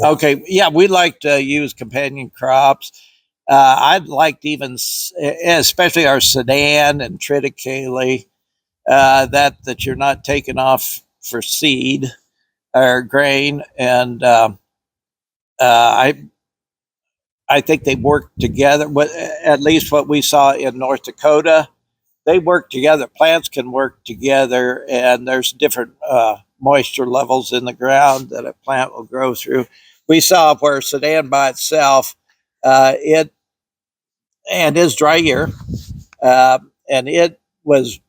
Okay, yeah, we like to use companion crops. I'd like to even, especially our sedan and triticale, that you're not taking off for seed or grain, and I think they work together. At least what we saw in North Dakota, they work together. Plants can work together, and there's different moisture levels in the ground that a plant will grow through. We saw where Sudan by itself, it and is dry year, and it was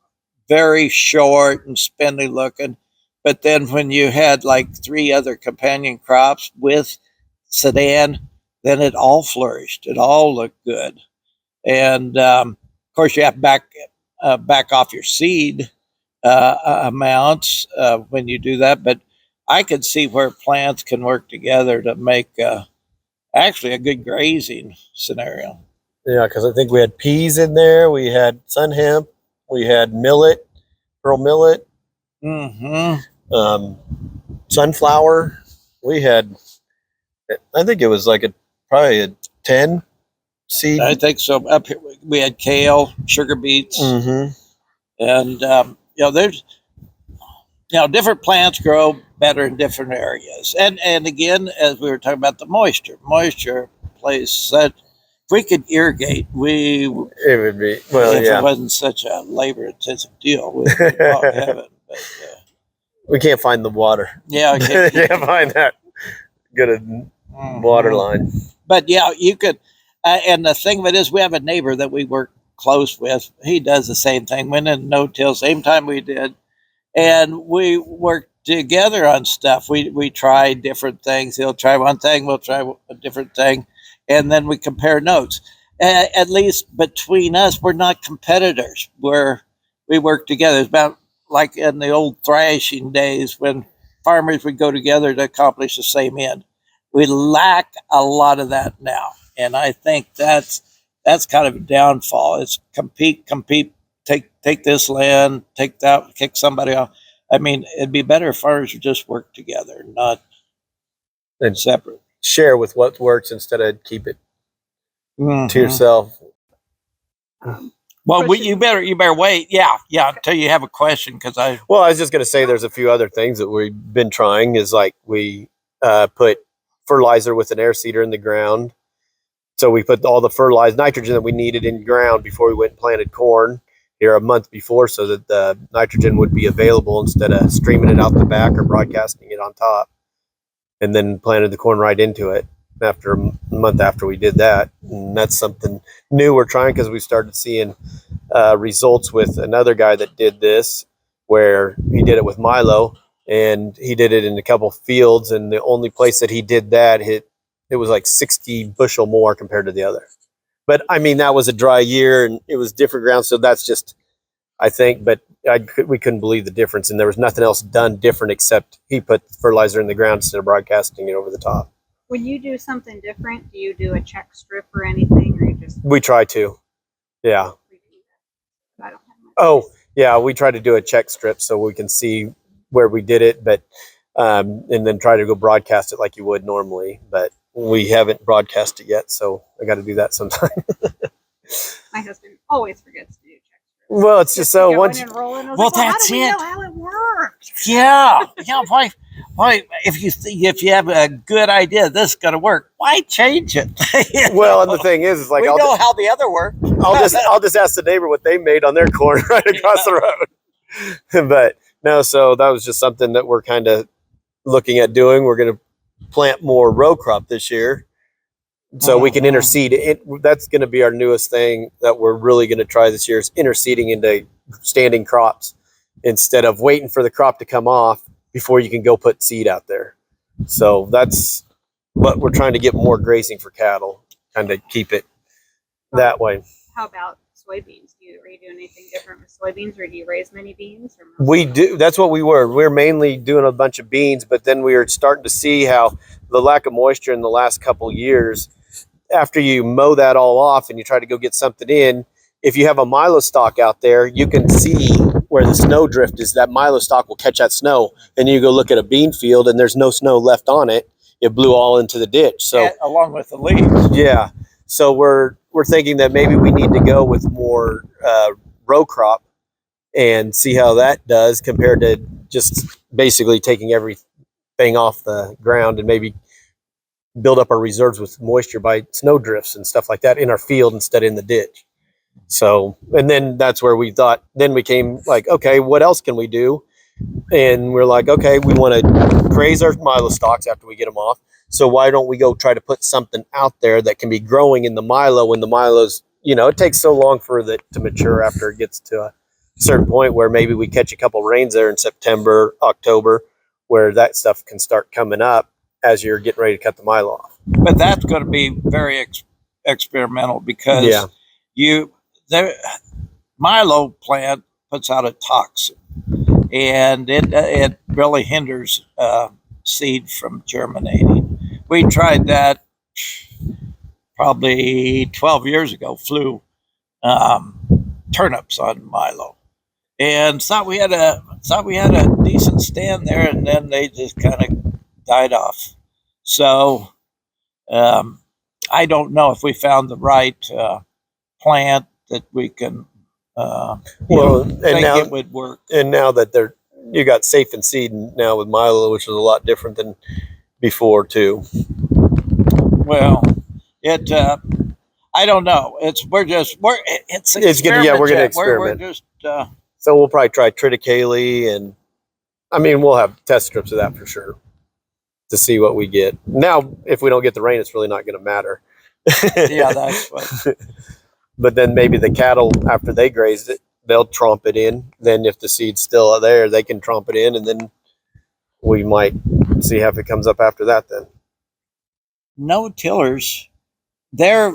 very short and spindly looking. But then when you had like three other companion crops with Sudan, then it all flourished. It all looked good, and of course you have to back off your seed amounts when you do that. But I could see where plants can work together to make actually a good grazing scenario. Yeah, because I think we had peas in there, we had sun hemp, we had millet, pearl millet, sunflower. We had, I think it was like probably a 10 seed. I think so. Up here we had kale, sugar beets, and there's different plants grow better in different areas. And again, as we were talking about the moisture plays such. If we could irrigate, it would be it wasn't such a labor intensive deal, we'd log heaven. But we can't find the water. Yeah, we can't find that good water line. But yeah, you could. And the thing of it is, we have a neighbor that we work close with. He does the same thing. Went in no-till same time we did, and we worked together on stuff. We try different things. He'll try one thing, we'll try a different thing, and then we compare notes. At least between us, we're not competitors. We work together. It's about like in the old thrashing days when farmers would go together to accomplish the same end. We lack a lot of that now. And I think that's kind of a downfall. It's compete, take this land, take that, kick somebody off. I mean, it'd be better if farmers would just work together, not separate. Share with what works instead of keep it to yourself. Well, you better wait. Yeah, until you have a question, because I was just going to say there's a few other things that we've been trying. Is like we put fertilizer with an air seeder in the ground. So we put all the fertilized nitrogen that we needed in the ground before we went and planted corn here a month before, so that the nitrogen would be available instead of streaming it out the back or broadcasting it on top, and then planted the corn right into it after a month after we did that. And that's something new we're trying, because we started seeing results with another guy that did this, where he did it with Milo, and he did it in a couple fields, and the only place that he did that, it was like 60 bushel more compared to the other. But I mean, that was a dry year and it was different ground. So that's just, I think, but we couldn't believe the difference. And there was nothing else done different except he put fertilizer in the ground instead of broadcasting it over the top. When you do something different, do you do a check strip or anything, or you just? We try to, yeah. I don't have yeah, we try to do a check strip so we can see where we did it, but and then try to go broadcast it like you would normally. But we haven't broadcast it yet, so I got to do that sometime. My husband always forgets to do check strips. Well, it's just so once. Well, that's how do we know how it works? Yeah. Why? If you have a good idea, this is going to work. Why change it? Well, and the thing is like we know how the other work. I'll just ask the neighbor what they made on their corn right across the road. But no, so that was just something that we're kind of looking at doing. We're going to plant more row crop this year, so we can interseed it. That's going to be our newest thing that we're really going to try this year, is interseeding into standing crops instead of waiting for the crop to come off before you can go put seed out there. So that's what we're trying to get, more grazing for cattle, kind of keep it that way. How about soybeans? Are you doing anything different with soybeans, or do you raise many beans? We do. That's what we were. We're mainly doing a bunch of beans, but then we were starting to see how the lack of moisture in the last couple years, after you mow that all off and you try to go get something in, if you have a milo stalk out there, you can see where the snow drift is. That milo stalk will catch that snow, and you go look at a bean field and there's no snow left on it. it blew all into the ditch. So along with the leaves. yeah, so we're thinking that maybe we need to go with more row crop and see how that does compared to just basically taking everything off the ground, and maybe build up our reserves with moisture by snow drifts and stuff like that in our field instead of in the ditch. So, and then that's where we thought, then we came like, okay, what else can we do? And we're like, okay, we want to graze our milo stalks after we get them off. So why don't we go try to put something out there that can be growing in the milo when the milo's, it takes so long for it to mature after it gets to a certain point where maybe we catch a couple rains there in September, October, where that stuff can start coming up as you're getting ready to cut the milo off. But that's going to be very experimental because the milo plant puts out a toxin, and it really hinders seed from germinating. We tried that probably 12 years ago, flew turnips on milo, and thought we had a decent stand there, and then they just kind of died off. So I don't know if we found the right plant that we can think now it would work. And now that you got safe and seed now with milo, which is a lot different than before too. Well, I don't know. We're gonna experiment. We're just so we'll probably try triticale, and I mean we'll have test strips of that for sure to see what we get. Now, if we don't get the rain, it's really not going to matter. Yeah, that's what. But then maybe the cattle, after they grazed it, they'll tromp it in. Then if the seed's still there, they can tromp it in, and then we might see how it comes up after that then. No tillers, they're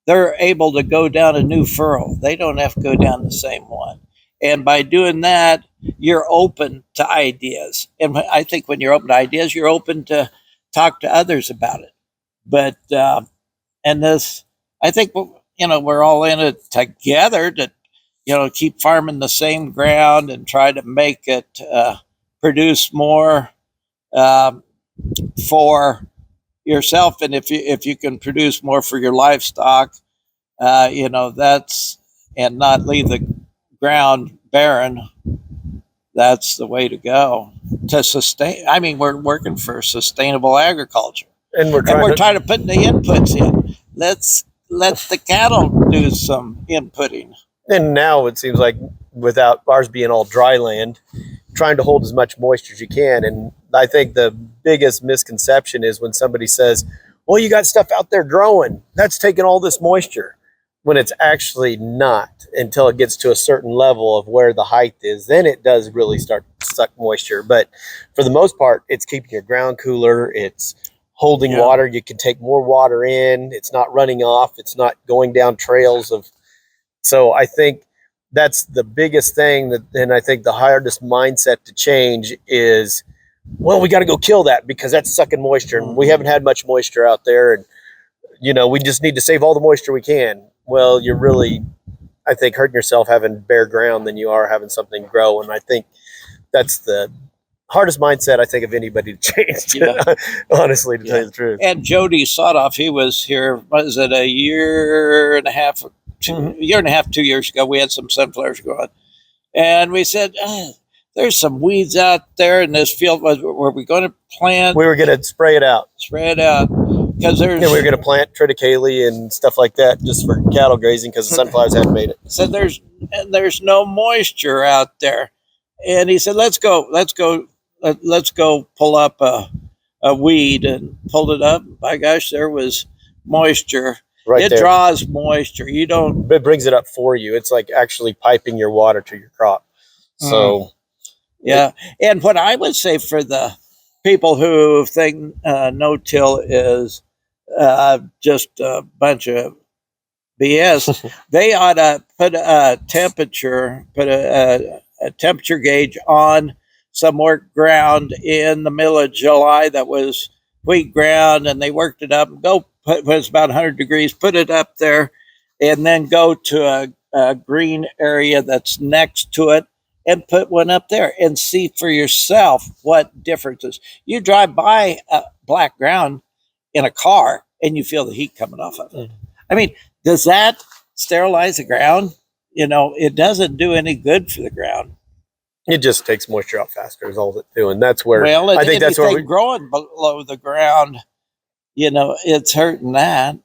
able to go down a new furrow. They don't have to go down the same one. And by doing that, you're open to ideas. And I think when you're open to ideas, you're open to talk to others about it. But and this, I think we're all in it together to keep farming the same ground and try to make it produce more for yourself. And if you can produce more for your livestock, that's, and not leave the ground barren, that's the way to go to sustain. I mean, we're working for sustainable agriculture, and we're trying to put the inputs in. Let's let the cattle do some inputting. And now it seems like, without ours being all dry land, trying to hold as much moisture as you can. And I think the biggest misconception is when somebody says, well, you got stuff out there growing, that's taking all this moisture, when it's actually not, until it gets to a certain level of where the height is. Then it does really start to suck moisture. But for the most part, it's keeping your ground cooler. It's holding water. You can take more water in. It's not running off. It's not going down trails of. So I think that's the biggest thing and I think the hardest mindset to change is, well, we got to go kill that because that's sucking moisture, and we haven't had much moisture out there, and we just need to save all the moisture we can. Well, you're really, I think, hurting yourself having bare ground than you are having something grow. And I think that's the hardest mindset, I think, of anybody to change, honestly, to tell you the truth. And Jody Sotoff, he was here, was it a year and a half, 2 years ago? We had some sunflowers growing. And we said, there's some weeds out there in this field. Were we going to plant? We were going to spray it out. Because we were going to plant triticale and stuff like that just for cattle grazing, because the sunflowers hadn't made it. So there's no moisture out there, and he said, let's go pull up a weed, and pulled it up. By gosh, there was moisture. It draws moisture. It brings it up for you. It's like actually piping your water to your crop. So and what I would say for the people who think no-till is just a bunch of BS, they ought to put a temperature gauge on some more ground in the middle of July that was wheat ground, and they worked it up. It was about 100 degrees, put it up there, and then go to a green area that's next to it and put one up there and see for yourself what differences. You drive by a black ground in a car and you feel the heat coming off of it. I mean, does that sterilize the ground? It doesn't do any good for the ground. It just takes moisture out faster is all it's doing. That's where Well, I think that's where growing below the ground, it's hurting that.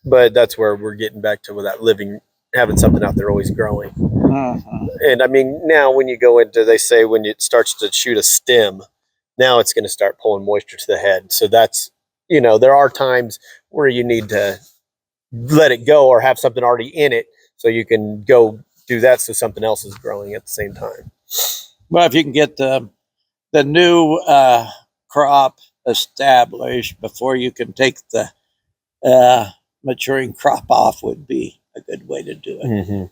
but that's where we're getting back to that having something out there always growing. Mm-hmm. And I mean, now when you go into, they say when it starts to shoot a stem, now it's going to start pulling moisture to the head. So that's, there are times where you need to let it go or have something already in it so you can go do that so something else is growing at the same time. Well, if you can get the new crop established before you can take the maturing crop off would be a good way to do it. Mm-hmm.